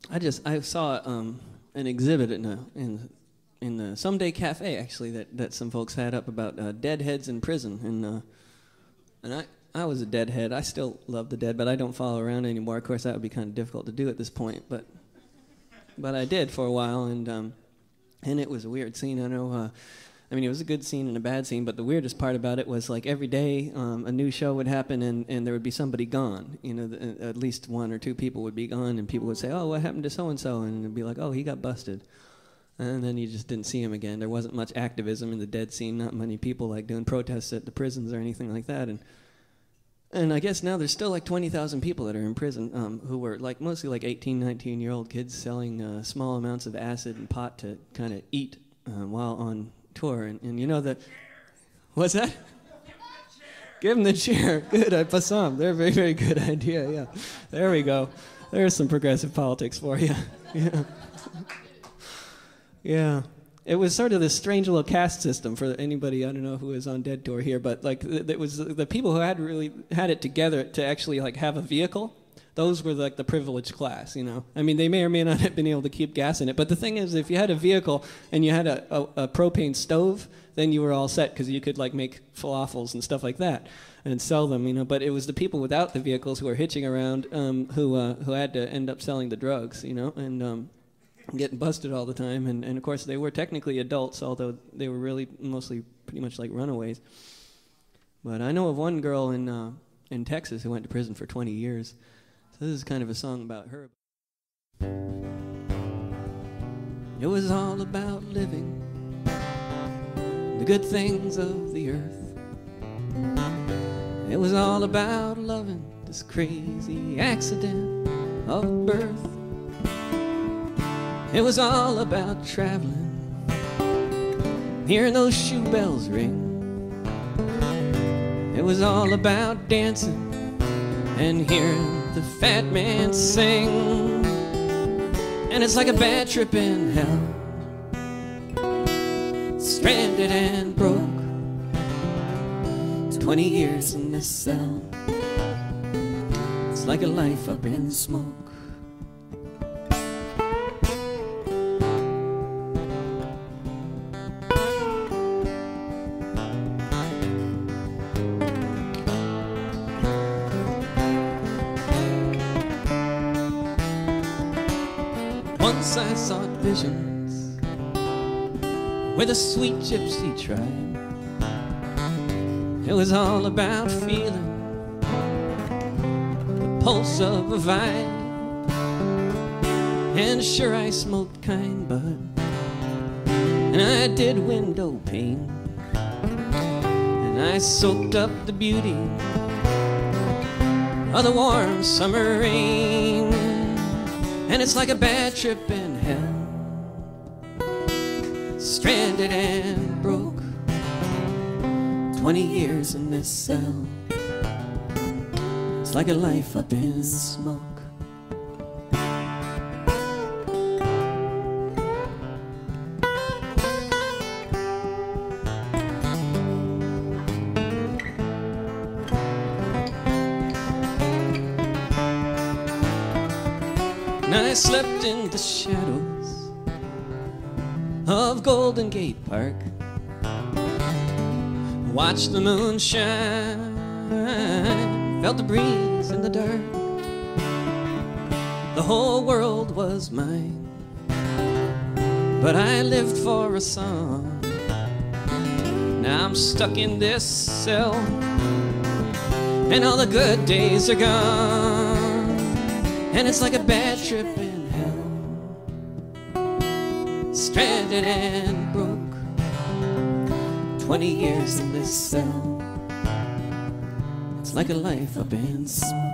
I saw an exhibit in the Someday Cafe actually that some folks had up about deadheads in prison, and I was a deadhead. I still love the dead, but I don't follow around anymore. Of course, that would be kind of difficult to do at this point, but I did for a while, and it was a weird scene. I know. I mean, it was a good scene and a bad scene, but the weirdest part about it was, like, every day a new show would happen and there would be somebody gone. You know, at least one or two people would be gone, and people would say, oh, what happened to so-and-so? And it'd be like, oh, he got busted. And then you just didn't see him again. There wasn't much activism in the dead scene, not many people, like, doing protests at the prisons or anything like that. And I guess now there's still, like, 20,000 people that are in prison who were, like, mostly, like, 18, 19-year-old kids selling small amounts of acid and pot to kind of eat while on tour, and you know that. What's that? Give him the chair. Good, Passim. They're a very, very good idea. Yeah, there we go. There's some progressive politics for you. Yeah, yeah. It was sort of this strange little caste system for anybody, I don't know, who was on Dead Tour here, but like it was the people who had really had it together to actually like have a vehicle. Those were like the privileged class, you know. I mean, they may or may not have been able to keep gas in it, but the thing is, if you had a vehicle and you had a propane stove, then you were all set because you could like make falafels and stuff like that and sell them, you know. But it was the people without the vehicles who were hitching around who had to end up selling the drugs, you know, and getting busted all the time. And of course, they were technically adults, although they were really mostly pretty much like runaways. But I know of one girl in Texas who went to prison for 20 years. This is kind of a song about her. It was all about living the good things of the earth. It was all about loving this crazy accident of birth. It was all about traveling, hearing those shoe bells ring. It was all about dancing and hearing the fat man sing. And it's like a bad trip in hell, stranded and broke, 20 years in this cell. It's like a life up in smoke. Once I saw visions with a sweet gypsy tribe. It was all about feeling the pulse of a vibe. And sure, I smoked kind bud, and I did window pane, and I soaked up the beauty of the warm summer rain. And it's like a bad trip in hell, stranded and broke, 20 years in this cell. It's like a life up in smoke. And I slept in the shadows of Golden Gate Park, watched the moon shine, felt the breeze in the dark. The whole world was mine, but I lived for a song. Now I'm stuck in this cell, and all the good days are gone. And it's like a bad trip in hell, stranded and broke, 20 years in this cell. It's like a life up in smoke.